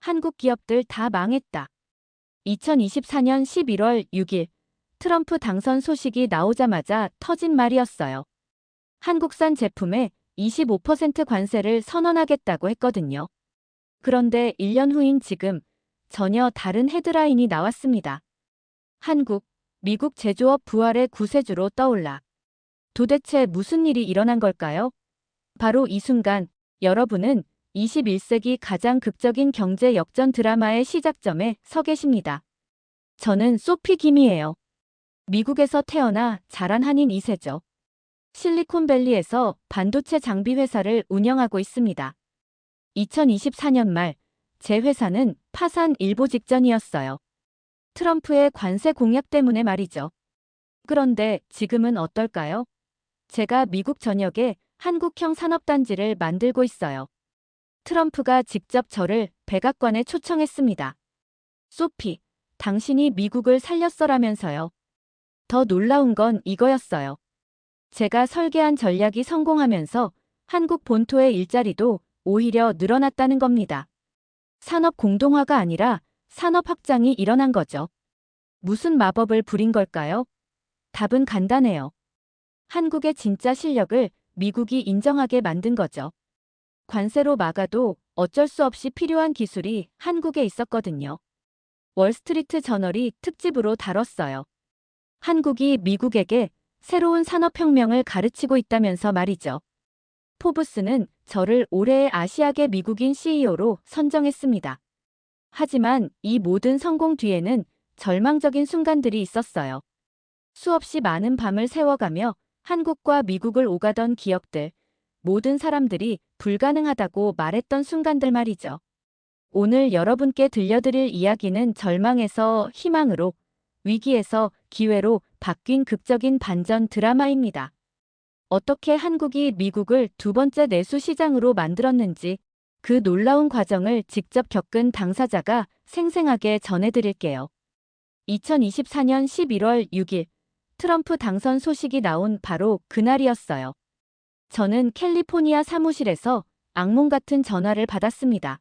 한국 기업들 다 망했다. 2024년 11월 6일 트럼프 당선 소식이 나오자마자 터진 말이었어요. 한국산 제품에 25% 관세를 선언하겠다고 했거든요. 그런데 1년 후인 지금 전혀 다른 헤드라인이 나왔습니다. 한국, 미국 제조업 부활의 구세주로 떠올라. 도대체 무슨 일이 일어난 걸까요? 바로 이 순간 여러분은 21세기 가장 극적인 경제 역전 드라마의 시작점에 서 계십니다. 저는 소피 김이에요. 미국에서 태어나 자란 한인 2세죠. 실리콘밸리에서 반도체 장비 회사를 운영하고 있습니다. 2024년 말 제 회사는 파산 일보 직전이었어요. 트럼프의 관세 공약 때문에 말이죠. 그런데 지금은 어떨까요? 제가 미국 전역에 한국형 산업단지를 만들고 있어요. 트럼프가 직접 저를 백악관에 초청했습니다. 소피, 당신이 미국을 살렸어라면서요. 더 놀라운 건 이거였어요. 제가 설계한 전략이 성공하면서 한국 본토의 일자리도 오히려 늘어났다는 겁니다. 산업 공동화가 아니라 산업 확장이 일어난 거죠. 무슨 마법을 부린 걸까요? 답은 간단해요. 한국의 진짜 실력을 미국이 인정하게 만든 거죠. 관세로 막아도 어쩔 수 없이 필요한 기술이 한국에 있었거든요. 월스트리트 저널이 특집으로 다뤘어요. 한국이 미국에게 새로운 산업혁명을 가르치고 있다면서 말이죠. 포브스는 저를 올해의 아시아계 미국인 CEO로 선정했습니다. 하지만 이 모든 성공 뒤에는 절망적인 순간들이 있었어요. 수없이 많은 밤을 새워가며 한국과 미국을 오가던 기업들, 모든 사람들이 불가능하다고 말했던 순간들 말이죠. 오늘 여러분께 들려드릴 이야기는 절망에서 희망으로, 위기에서 기회로 바뀐 극적인 반전 드라마입니다. 어떻게 한국이 미국을 두 번째 내수 시장으로 만들었는지 그 놀라운 과정을 직접 겪은 당사자가 생생하게 전해드릴게요. 2024년 11월 6일 트럼프 당선 소식이 나온 바로 그날이었어요. 저는 캘리포니아 사무실에서 악몽 같은 전화를 받았습니다.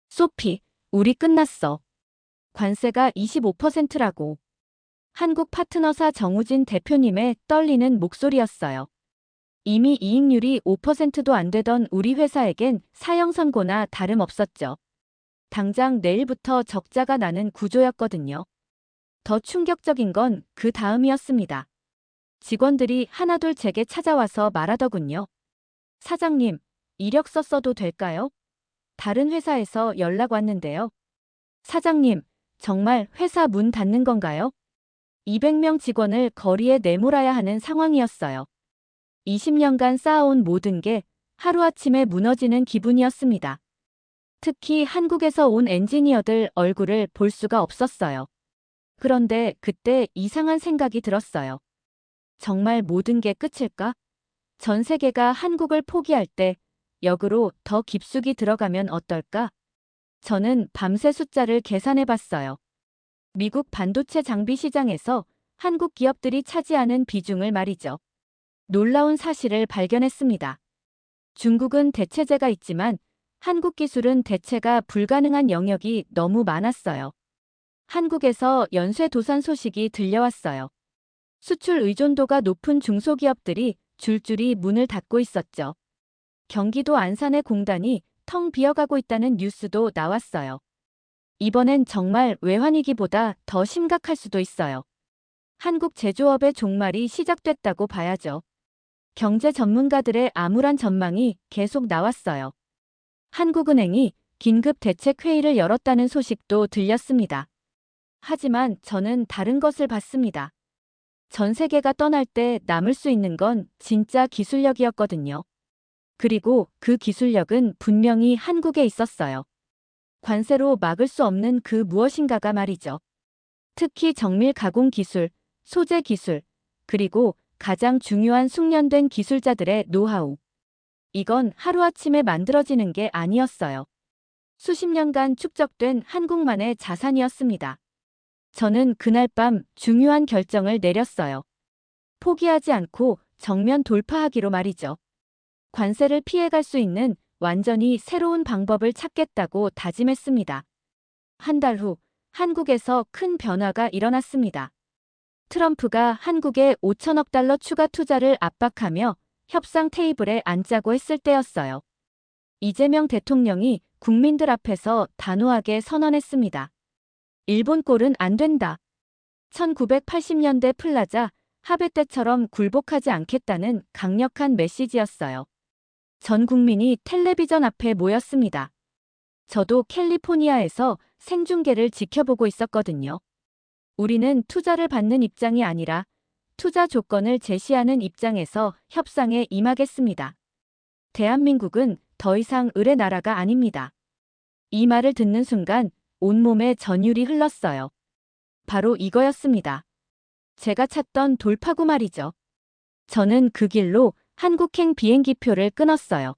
소피, 우리 끝났어. 관세가 25%라고. 한국 파트너사 정우진 대표님의 떨리는 목소리였어요. 이미 이익률이 5%도 안 되던 우리 회사에겐 사형 선고나 다름없었죠. 당장 내일부터 적자가 나는 구조였거든요. 더 충격적인 건 그 다음이었습니다. 직원들이 하나둘 제게 찾아와서 말하더군요. 사장님, 이력서 써도 될까요? 다른 회사에서 연락 왔는데요. 사장님, 정말 회사 문 닫는 건가요? 200명 직원을 거리에 내몰아야 하는 상황이었어요. 20년간 쌓아온 모든 게 하루아침에 무너지는 기분이었습니다. 특히 한국에서 온 엔지니어들 얼굴을 볼 수가 없었어요. 그런데 그때 이상한 생각이 들었어요. 정말 모든 게 끝일까? 전 세계가 한국을 포기할 때 역으로 더 깊숙이 들어가면 어떨까? 저는 밤새 숫자를 계산해 봤어요. 미국 반도체 장비 시장에서 한국 기업들이 차지하는 비중을 말이죠. 놀라운 사실을 발견했습니다. 중국은 대체재가 있지만 한국 기술은 대체가 불가능한 영역이 너무 많았어요. 한국에서 연쇄도산 소식이 들려왔어요. 수출 의존도가 높은 중소기업들이 줄줄이 문을 닫고 있었죠. 경기도 안산의 공단이 텅 비어가고 있다는 뉴스도 나왔어요. 이번엔 정말 외환위기보다 더 심각할 수도 있어요. 한국 제조업의 종말이 시작됐다고 봐야죠. 경제 전문가들의 암울한 전망이 계속 나왔어요. 한국은행이 긴급 대책회의를 열었다는 소식도 들렸습니다. 하지만 저는 다른 것을 봤습니다. 전 세계가 떠날 때 남을 수 있는 건 진짜 기술력이었거든요. 그리고 그 기술력은 분명히 한국에 있었어요. 관세로 막을 수 없는 그 무엇인가가 말이죠. 특히 정밀 가공 기술, 소재 기술, 그리고 가장 중요한 숙련된 기술자들의 노하우. 이건 하루아침에 만들어지는 게 아니었어요. 수십 년간 축적된 한국만의 자산이었습니다. 저는 그날 밤 중요한 결정을 내렸어요. 포기하지 않고 정면 돌파하기로 말이죠. 관세를 피해갈 수 있는 완전히 새로운 방법을 찾겠다고 다짐했습니다. 한 달 후, 한국에서 큰 변화가 일어났습니다. 트럼프가 한국에 5천억 달러 추가 투자를 압박하며 협상 테이블에 앉자고 했을 때였어요. 이재명 대통령이 국민들 앞에서 단호하게 선언했습니다. 일본 꼴은 안 된다. 1980년대 플라자 하베 때처럼 굴복하지 않겠다는 강력한 메시지였어요. 전 국민이 텔레비전 앞에 모였습니다. 저도 캘리포니아에서 생중계를 지켜보고 있었거든요. 우리는 투자를 받는 입장이 아니라 투자 조건을 제시하는 입장에서 협상에 임하겠습니다. 대한민국은 더 이상 을의 나라가 아닙니다. 이 말을 듣는 순간 온몸에 전율이 흘렀어요. 바로 이거였습니다. 제가 찾던 돌파구 말이죠. 저는 그 길로 한국행 비행기표를 끊었어요.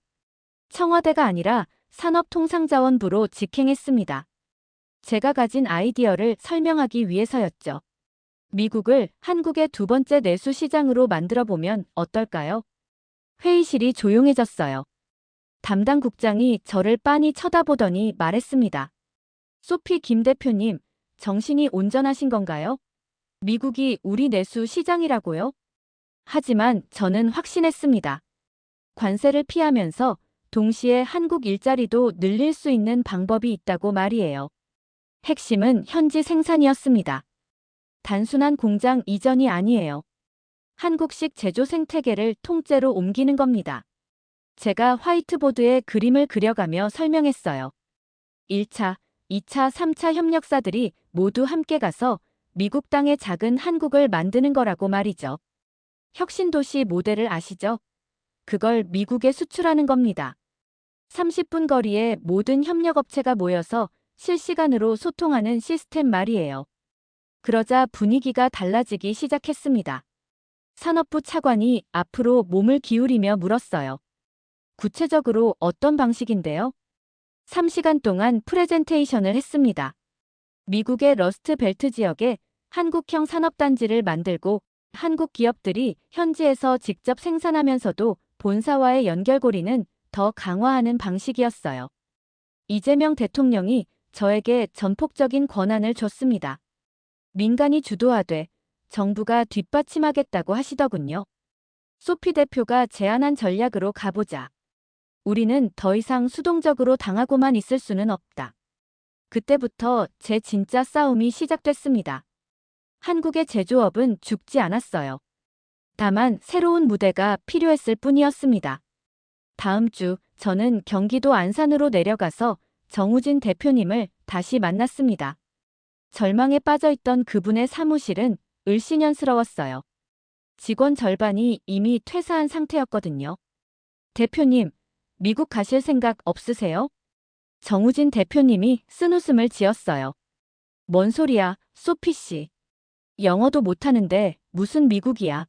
청와대가 아니라 산업통상자원부로 직행했습니다. 제가 가진 아이디어를 설명하기 위해서였죠. 미국을 한국의 두 번째 내수 시장으로 만들어보면 어떨까요? 회의실이 조용해졌어요. 담당 국장이 저를 빤히 쳐다보더니 말했습니다. 소피 김 대표님, 정신이 온전하신 건가요? 미국이 우리 내수 시장이라고요? 하지만 저는 확신했습니다. 관세를 피하면서 동시에 한국 일자리도 늘릴 수 있는 방법이 있다고 말이에요. 핵심은 현지 생산이었습니다. 단순한 공장 이전이 아니에요. 한국식 제조 생태계를 통째로 옮기는 겁니다. 제가 화이트보드에 그림을 그려가며 설명했어요. 1차, 2차, 3차 협력사들이 모두 함께 가서 미국 땅의 작은 한국을 만드는 거라고 말이죠. 혁신도시 모델을 아시죠? 그걸 미국에 수출하는 겁니다. 30분 거리에 모든 협력업체가 모여서 실시간으로 소통하는 시스템 말이에요. 그러자 분위기가 달라지기 시작했습니다. 산업부 차관이 앞으로 몸을 기울이며 물었어요. 구체적으로 어떤 방식인데요? 3시간 동안 프레젠테이션을 했습니다. 미국의 러스트 벨트 지역에 한국형 산업단지를 만들고 한국 기업들이 현지에서 직접 생산하면서도 본사와의 연결고리는 더 강화하는 방식이었어요. 이재명 대통령이 저에게 전폭적인 권한을 줬습니다. 민간이 주도하되 정부가 뒷받침하겠다고 하시더군요. 소피 대표가 제안한 전략으로 가보자. 우리는 더 이상 수동적으로 당하고만 있을 수는 없다. 그때부터 제 진짜 싸움이 시작됐습니다. 한국의 제조업은 죽지 않았어요. 다만 새로운 무대가 필요했을 뿐이었습니다. 다음 주 저는 경기도 안산으로 내려가서 정우진 대표님을 다시 만났습니다. 절망에 빠져있던 그분의 사무실은 을씨년스러웠어요. 직원 절반이 이미 퇴사한 상태였거든요. 대표님, 미국 가실 생각 없으세요? 정우진 대표님이 쓴웃음을 지었어요. 뭔 소리야, 소피 씨. 영어도 못하는데 무슨 미국이야.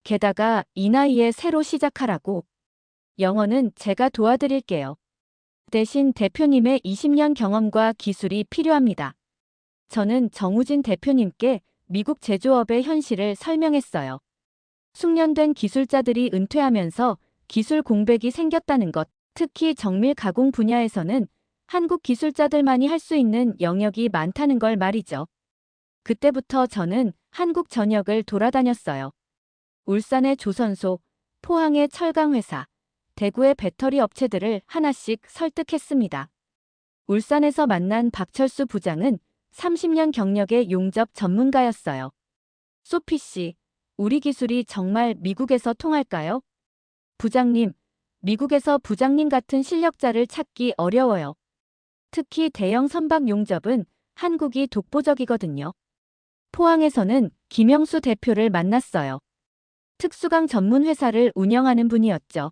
게다가 이 나이에 새로 시작하라고. 영어는 제가 도와드릴게요. 대신 대표님의 20년 경험과 기술이 필요합니다. 저는 정우진 대표님께 미국 제조업의 현실을 설명했어요. 숙련된 기술자들이 은퇴하면서 기술 공백이 생겼다는 것, 특히 정밀 가공 분야에서는 한국 기술자들만이 할 수 있는 영역이 많다는 걸 말이죠. 그때부터 저는 한국 전역을 돌아다녔어요. 울산의 조선소, 포항의 철강회사, 대구의 배터리 업체들을 하나씩 설득했습니다. 울산에서 만난 박철수 부장은 30년 경력의 용접 전문가였어요. 소피 씨, 우리 기술이 정말 미국에서 통할까요? 부장님, 미국에서 부장님 같은 실력자를 찾기 어려워요. 특히 대형 선박 용접은 한국이 독보적이거든요. 포항에서는 김영수 대표를 만났어요. 특수강 전문 회사를 운영하는 분이었죠.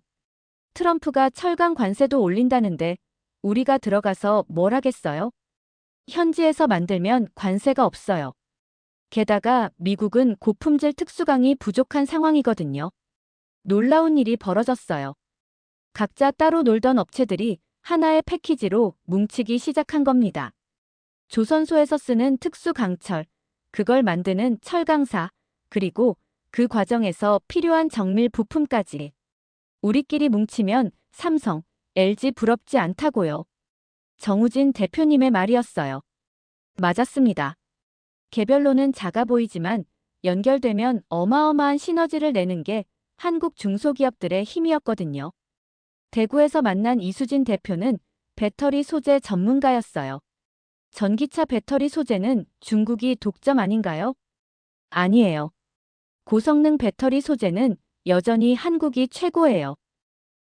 트럼프가 철강 관세도 올린다는데 우리가 들어가서 뭘 하겠어요? 현지에서 만들면 관세가 없어요. 게다가 미국은 고품질 특수강이 부족한 상황이거든요. 놀라운 일이 벌어졌어요. 각자 따로 놀던 업체들이 하나의 패키지로 뭉치기 시작한 겁니다. 조선소에서 쓰는 특수강철, 그걸 만드는 철강사, 그리고 그 과정에서 필요한 정밀 부품까지. 우리끼리 뭉치면 삼성, LG 부럽지 않다고요. 정우진 대표님의 말이었어요. 맞았습니다. 개별로는 작아 보이지만 연결되면 어마어마한 시너지를 내는 게 한국 중소기업들의 힘이었거든요. 대구에서 만난 이수진 대표는 배터리 소재 전문가였어요. 전기차 배터리 소재는 중국이 독점 아닌가요? 아니에요. 고성능 배터리 소재는 여전히 한국이 최고예요.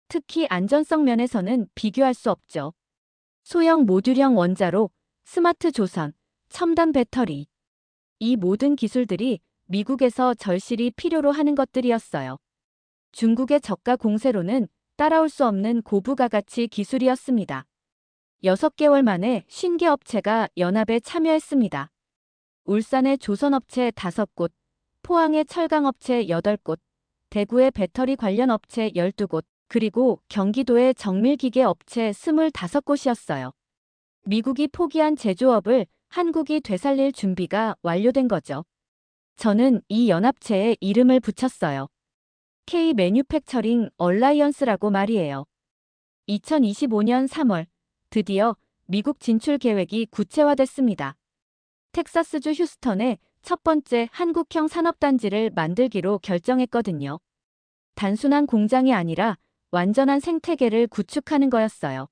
특히 안전성 면에서는 비교할 수 없죠. 소형 모듈형 원자로, 스마트 조선, 첨단 배터리. 이 모든 기술들이 미국에서 절실히 필요로 하는 것들이었어요. 중국의 저가 공세로는 따라올 수 없는 고부가가치 기술이었습니다. 6개월 만에 50개 업체가 연합에 참여했습니다. 울산의 조선업체 5곳, 포항의 철강업체 8곳, 대구의 배터리 관련 업체 12곳, 그리고 경기도의 정밀기계 업체 25곳이었어요. 미국이 포기한 제조업을 한국이 되살릴 준비가 완료된 거죠. 저는 이 연합체에 이름을 붙였어요. K 매뉴팩처링 얼라이언스라고 말이에요. 2025년 3월 드디어 미국 진출 계획이 구체화됐습니다. 텍사스주 휴스턴에 첫 번째 한국형 산업단지를 만들기로 결정했거든요. 단순한 공장이 아니라 완전한 생태계를 구축하는 거였어요.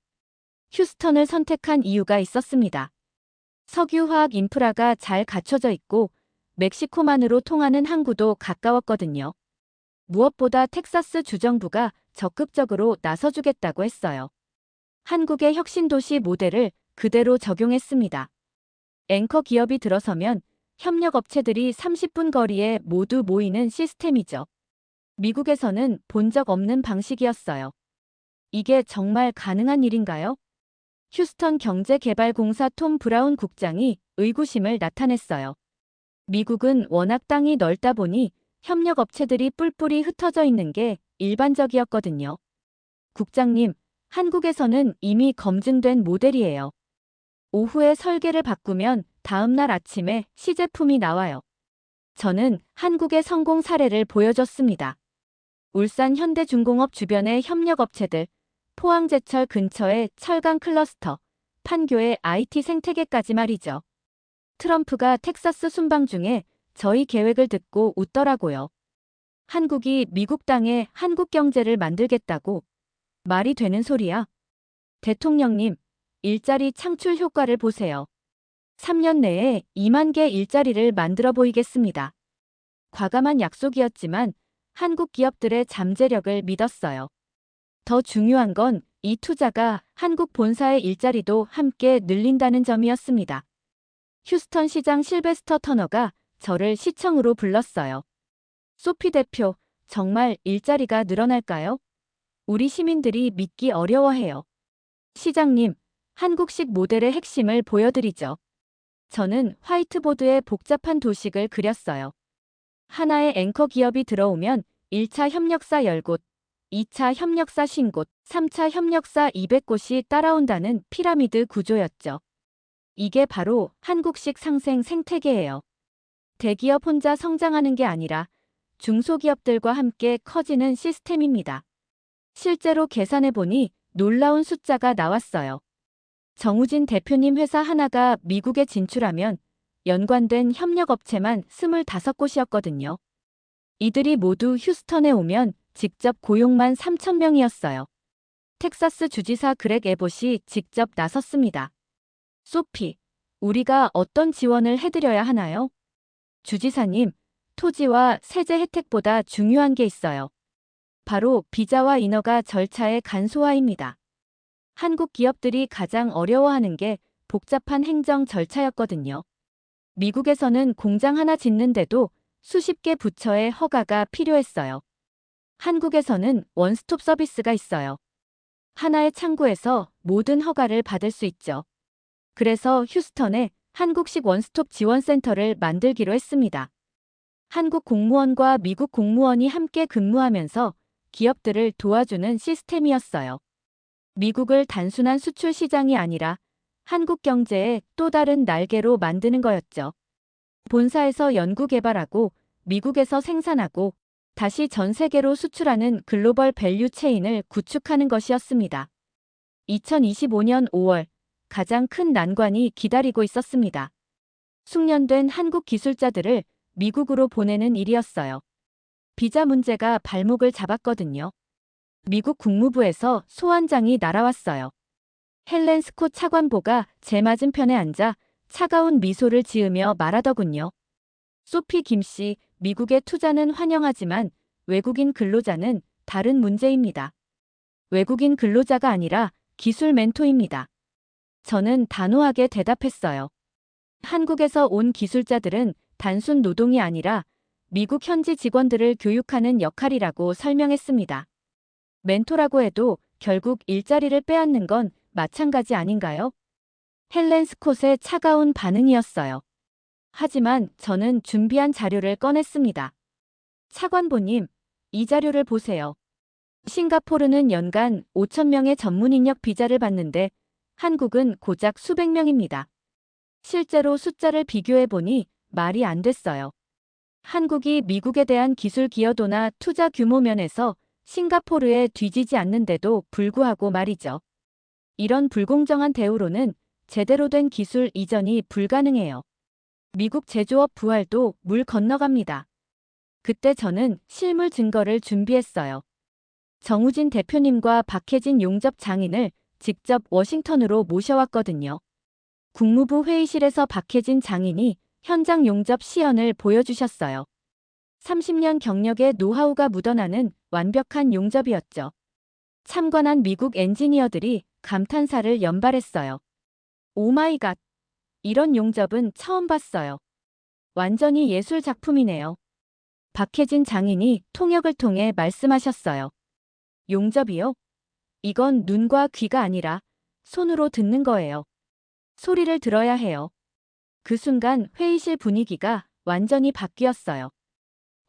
휴스턴을 선택한 이유가 있었습니다. 석유화학 인프라가 잘 갖춰져 있고 멕시코만으로 통하는 항구도 가까웠거든요. 무엇보다 텍사스 주정부가 적극적으로 나서주겠다고 했어요. 한국의 혁신도시 모델을 그대로 적용했습니다. 앵커 기업이 들어서면 협력업체들이 30분 거리에 모두 모이는 시스템이죠. 미국에서는 본 적 없는 방식이었어요. 이게 정말 가능한 일인가요? 휴스턴 경제개발공사 톰 브라운 국장이 의구심을 나타냈어요. 미국은 워낙 땅이 넓다 보니 협력업체들이 뿔뿔이 흩어져 있는 게 일반적이었거든요. 국장님, 한국에서는 이미 검증된 모델이에요. 오후에 설계를 바꾸면 다음날 아침에 시제품이 나와요. 저는 한국의 성공 사례를 보여줬습니다. 울산 현대중공업 주변의 협력업체들, 포항제철 근처의 철강 클러스터, 판교의 IT 생태계까지 말이죠. 트럼프가 텍사스 순방 중에 저희 계획을 듣고 웃더라고요. 한국이 미국 땅에 한국 경제를 만들겠다고. 말이 되는 소리야? 대통령님, 일자리 창출 효과를 보세요. 3년 내에 2만 개 일자리를 만들어 보이겠습니다. 과감한 약속이었지만 한국 기업들의 잠재력을 믿었어요. 더 중요한 건 이 투자가 한국 본사의 일자리도 함께 늘린다는 점이었습니다. 휴스턴 시장 실베스터 터너가 저를 시청으로 불렀어요. 소피 대표, 정말 일자리가 늘어날까요? 우리 시민들이 믿기 어려워해요. 시장님, 한국식 모델의 핵심을 보여드리죠. 저는 화이트보드에 복잡한 도식을 그렸어요. 하나의 앵커 기업이 들어오면 1차 협력사 10곳, 2차 협력사 50곳, 3차 협력사 200곳이 따라온다는 피라미드 구조였죠. 이게 바로 한국식 상생 생태계예요. 대기업 혼자 성장하는 게 아니라 중소기업들과 함께 커지는 시스템입니다. 실제로 계산해보니 놀라운 숫자가 나왔어요. 정우진 대표님 회사 하나가 미국에 진출하면 연관된 협력업체만 25곳이었거든요. 이들이 모두 휴스턴에 오면 직접 고용만 3,000명이었어요. 텍사스 주지사 그렉 에봇이 직접 나섰습니다. 소피, 우리가 어떤 지원을 해드려야 하나요? 주지사님, 토지와 세제 혜택보다 중요한 게 있어요. 바로 비자와 인허가 절차의 간소화입니다. 한국 기업들이 가장 어려워하는 게 복잡한 행정 절차였거든요. 미국에서는 공장 하나 짓는데도 수십 개 부처의 허가가 필요했어요. 한국에서는 원스톱 서비스가 있어요. 하나의 창구에서 모든 허가를 받을 수 있죠. 그래서 휴스턴에 한국식 원스톱 지원센터를 만들기로 했습니다. 한국 공무원과 미국 공무원이 함께 근무하면서 기업들을 도와주는 시스템이었어요. 미국을 단순한 수출 시장이 아니라 한국 경제의 또 다른 날개로 만드는 거였죠. 본사에서 연구 개발하고 미국에서 생산하고 다시 전 세계로 수출하는 글로벌 밸류 체인을 구축하는 것이었습니다. 2025년 5월 가장 큰 난관이 기다리고 있었습니다. 숙련된 한국 기술자들을 미국으로 보내는 일이었어요. 비자 문제가 발목을 잡았거든요. 미국 국무부에서 소환장이 날아왔어요. 헬렌 스콧 차관보가 제 맞은편에 앉아 차가운 미소를 지으며 말하더군요. 소피 김씨, 미국의 투자는 환영하지만 외국인 근로자는 다른 문제입니다. 외국인 근로자가 아니라 기술 멘토입니다. 저는 단호하게 대답했어요. 한국에서 온 기술자들은 단순 노동이 아니라 미국 현지 직원들을 교육하는 역할이라고 설명했습니다. 멘토라고 해도 결국 일자리를 빼앗는 건 마찬가지 아닌가요? 헬렌 스콧의 차가운 반응이었어요. 하지만 저는 준비한 자료를 꺼냈습니다. 차관보님, 이 자료를 보세요. 싱가포르는 연간 5,000명의 전문 인력 비자를 받는데 한국은 고작 수백 명입니다. 실제로 숫자를 비교해보니 말이 안 됐어요. 한국이 미국에 대한 기술 기여도나 투자 규모 면에서 싱가포르에 뒤지지 않는데도 불구하고 말이죠. 이런 불공정한 대우로는 제대로 된 기술 이전이 불가능해요. 미국 제조업 부활도 물 건너갑니다. 그때 저는 실물 증거를 준비했어요. 정우진 대표님과 박혜진 용접 장인을 직접 워싱턴으로 모셔왔거든요. 국무부 회의실에서 박혜진 장인이 현장 용접 시연을 보여주셨어요. 30년 경력의 노하우가 묻어나는 완벽한 용접이었죠. 참관한 미국 엔지니어들이 감탄사를 연발했어요. 오마이갓, 이런 용접은 처음 봤어요. 완전히 예술 작품이네요. 박혜진 장인이 통역을 통해 말씀하셨어요. 용접이요? 이건 눈과 귀가 아니라 손으로 듣는 거예요. 소리를 들어야 해요. 그 순간 회의실 분위기가 완전히 바뀌었어요.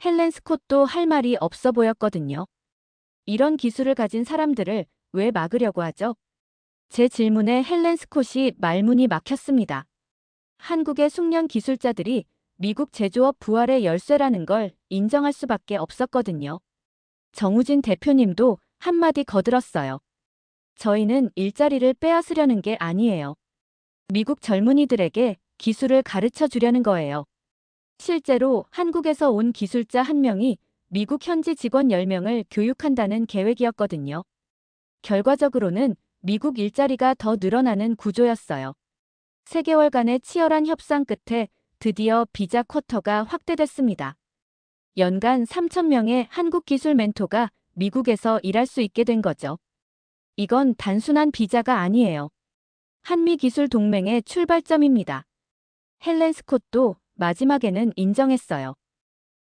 헬렌 스콧도 할 말이 없어 보였거든요. 이런 기술을 가진 사람들을 왜 막으려고 하죠? 제 질문에 헬렌 스콧이 말문이 막혔습니다. 한국의 숙련 기술자들이 미국 제조업 부활의 열쇠라는 걸 인정할 수밖에 없었거든요. 정우진 대표님도 한마디 거들었어요. 저희는 일자리를 빼앗으려는 게 아니에요. 미국 젊은이들에게 기술을 가르쳐 주려는 거예요. 실제로 한국에서 온 기술자 1명이 미국 현지 직원 10명을 교육한다는 계획이었거든요. 결과적으로는 미국 일자리가 더 늘어나는 구조였어요. 3개월간의 치열한 협상 끝에 드디어 비자 쿼터가 확대됐습니다. 연간 3,000명의 한국 기술 멘토가 미국에서 일할 수 있게 된 거죠. 이건 단순한 비자가 아니에요. 한미 기술 동맹의 출발점입니다. 헬렌 스콧도 마지막에는 인정했어요.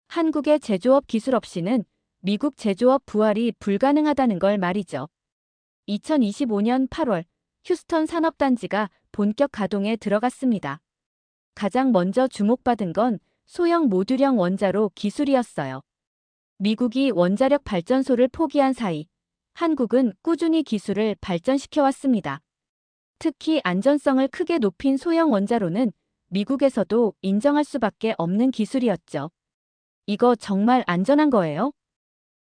한국의 제조업 기술 없이는 미국 제조업 부활이 불가능하다는 걸 말이죠. 2025년 8월 휴스턴 산업단지가 본격 가동에 들어갔습니다. 가장 먼저 주목받은 건 소형 모듈형 원자로 기술이었어요. 미국이 원자력 발전소를 포기한 사이 한국은 꾸준히 기술을 발전시켜왔습니다. 특히 안전성을 크게 높인 소형 원자로는 미국에서도 인정할 수밖에 없는 기술이었죠. 이거 정말 안전한 거예요?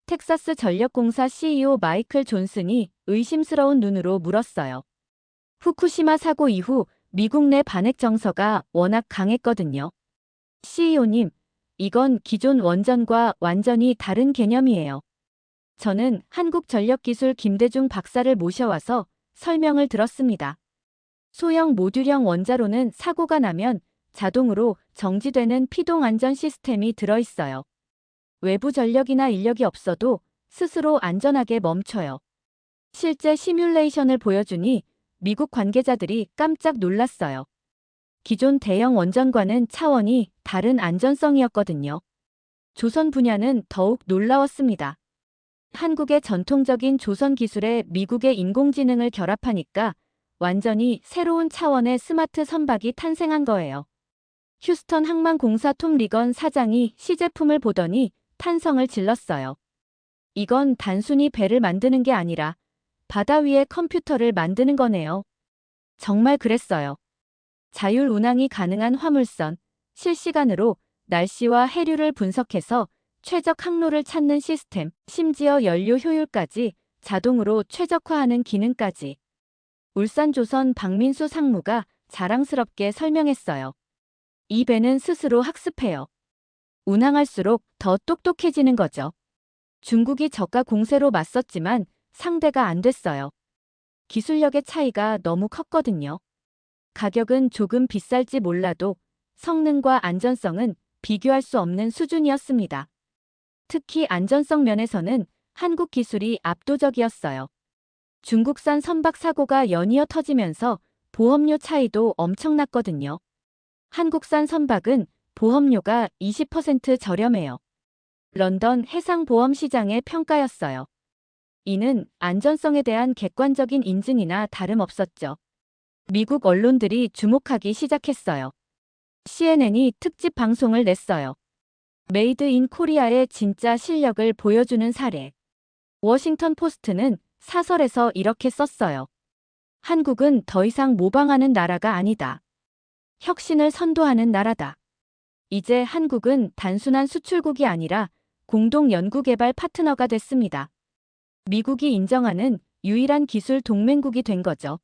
텍사스 전력공사 CEO 마이클 존슨이 의심스러운 눈으로 물었어요. 후쿠시마 사고 이후 미국 내 반핵 정서가 워낙 강했거든요. CEO님, 이건 기존 원전과 완전히 다른 개념이에요. 저는 한국전력기술 김대중 박사를 모셔와서 설명을 들었습니다. 소형 모듈형 원자로는 사고가 나면 자동으로 정지되는 피동 안전 시스템이 들어있어요. 외부 전력이나 인력이 없어도 스스로 안전하게 멈춰요. 실제 시뮬레이션을 보여주니 미국 관계자들이 깜짝 놀랐어요. 기존 대형 원전과는 차원이 다른 안전성이었거든요. 조선 분야는 더욱 놀라웠습니다. 한국의 전통적인 조선 기술에 미국의 인공지능을 결합하니까 완전히 새로운 차원의 스마트 선박이 탄생한 거예요. 휴스턴 항만공사 톰 리건 사장이 시제품을 보더니 탄성을 질렀어요. 이건 단순히 배를 만드는 게 아니라 바다 위에 컴퓨터를 만드는 거네요. 정말 그랬어요. 자율 운항이 가능한 화물선, 실시간으로 날씨와 해류를 분석해서 최적 항로를 찾는 시스템, 심지어 연료 효율까지 자동으로 최적화하는 기능까지. 울산조선 박민수 상무가 자랑스럽게 설명했어요. 이 배는 스스로 학습해요. 운항할수록 더 똑똑해지는 거죠. 중국이 저가 공세로 맞섰지만 상대가 안 됐어요. 기술력의 차이가 너무 컸거든요. 가격은 조금 비쌀지 몰라도 성능과 안전성은 비교할 수 없는 수준이었습니다. 특히 안전성 면에서는 한국 기술이 압도적이었어요. 중국산 선박 사고가 연이어 터지면서 보험료 차이도 엄청났거든요. 한국산 선박은 보험료가 20% 저렴해요. 런던 해상보험 시장의 평가였어요. 이는 안전성에 대한 객관적인 인증이나 다름없었죠. 미국 언론들이 주목하기 시작했어요. CNN이 특집 방송을 냈어요. 메이드 인 코리아의 진짜 실력을 보여주는 사례. 워싱턴 포스트는 사설에서 이렇게 썼어요. 한국은 더 이상 모방하는 나라가 아니다. 혁신을 선도하는 나라다. 이제 한국은 단순한 수출국이 아니라 공동 연구개발 파트너가 됐습니다. 미국이 인정하는 유일한 기술 동맹국이 된 거죠.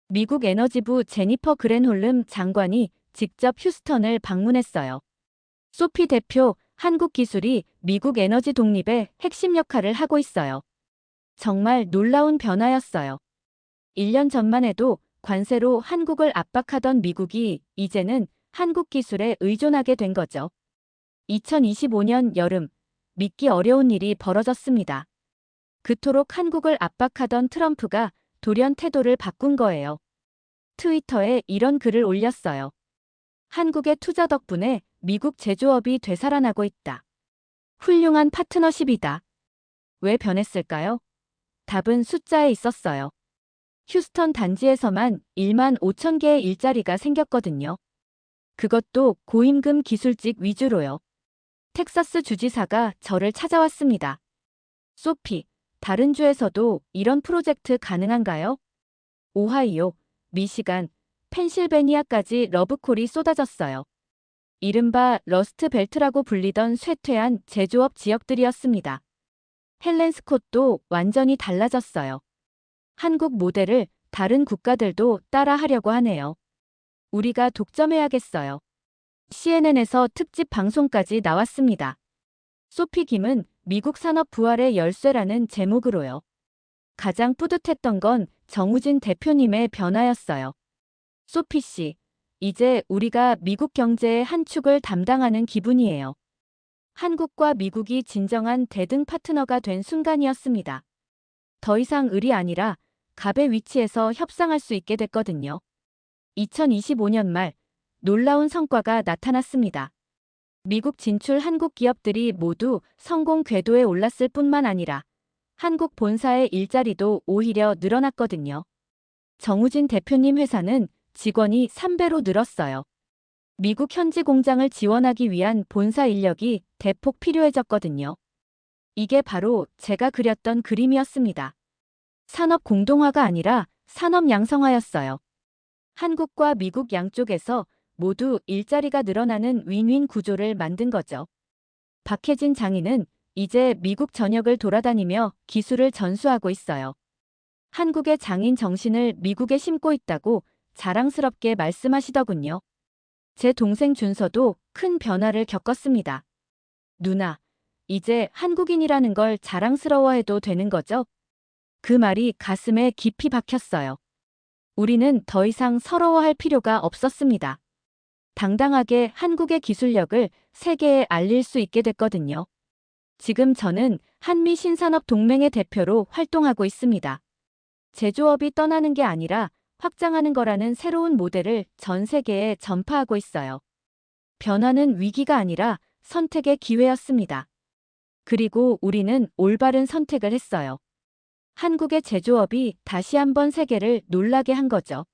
미국 에너지부 제니퍼 그랜홀름 장관이 직접 휴스턴을 방문했어요. 소피 대표, 한국 기술이 미국 에너지 독립의 핵심 역할을 하고 있어요. 정말 놀라운 변화였어요. 1년 전만 해도 관세로 한국을 압박하던 미국이 이제는 한국 기술에 의존하게 된 거죠. 2025년 여름, 믿기 어려운 일이 벌어졌습니다. 그토록 한국을 압박하던 트럼프가 돌연 태도를 바꾼 거예요. 트위터에 이런 글을 올렸어요. 한국의 투자 덕분에 미국 제조업이 되살아나고 있다. 훌륭한 파트너십이다. 왜 변했을까요? 답은 숫자에 있었어요. 휴스턴 단지에서만 1만 5천 개의 일자리가 생겼거든요. 그것도 고임금 기술직 위주로요. 텍사스 주지사가 저를 찾아왔습니다. 소피, 다른 주에서도 이런 프로젝트 가능한가요? 오하이오, 미시간, 펜실베니아까지 러브콜이 쏟아졌어요. 이른바 러스트벨트라고 불리던 쇠퇴한 제조업 지역들이었습니다. 헬렌스콧도 완전히 달라졌어요. 한국 모델을 다른 국가들도 따라하려고 하네요. 우리가 독점해야겠어요. CNN에서 특집 방송까지 나왔습니다. 소피 김은 미국 산업 부활의 열쇠라는 제목으로요. 가장 뿌듯했던 건 정우진 대표님의 변화였어요. 소피 씨, 이제 우리가 미국 경제의 한 축을 담당하는 기분이에요. 한국과 미국이 진정한 대등 파트너가 된 순간이었습니다. 더 이상 을이 아니라 갑의 위치에서 협상할 수 있게 됐거든요. 2025년 말 놀라운 성과가 나타났습니다. 미국 진출 한국 기업들이 모두 성공 궤도에 올랐을 뿐만 아니라 한국 본사의 일자리도 오히려 늘어났거든요. 정우진 대표님 회사는 직원이 3배로 늘었어요. 미국 현지 공장을 지원하기 위한 본사 인력이 대폭 필요해졌거든요. 이게 바로 제가 그렸던 그림이었습니다. 산업 공동화가 아니라 산업 양성화였어요. 한국과 미국 양쪽에서 모두 일자리가 늘어나는 윈윈 구조를 만든 거죠. 박혜진 장인은 이제 미국 전역을 돌아다니며 기술을 전수하고 있어요. 한국의 장인 정신을 미국에 심고 있다고 자랑스럽게 말씀하시더군요. 제 동생 준서도 큰 변화를 겪었습니다. 누나, 이제 한국인이라는 걸 자랑스러워해도 되는 거죠? 그 말이 가슴에 깊이 박혔어요. 우리는 더 이상 서러워할 필요가 없었습니다. 당당하게 한국의 기술력을 세계에 알릴 수 있게 됐거든요. 지금 저는 한미 신산업 동맹의 대표로 활동하고 있습니다. 제조업이 떠나는 게 아니라 확장하는 거라는 새로운 모델을 전 세계에 전파하고 있어요. 변화는 위기가 아니라 선택의 기회였습니다. 그리고 우리는 올바른 선택을 했어요. 한국의 제조업이 다시 한번 세계를 놀라게 한 거죠.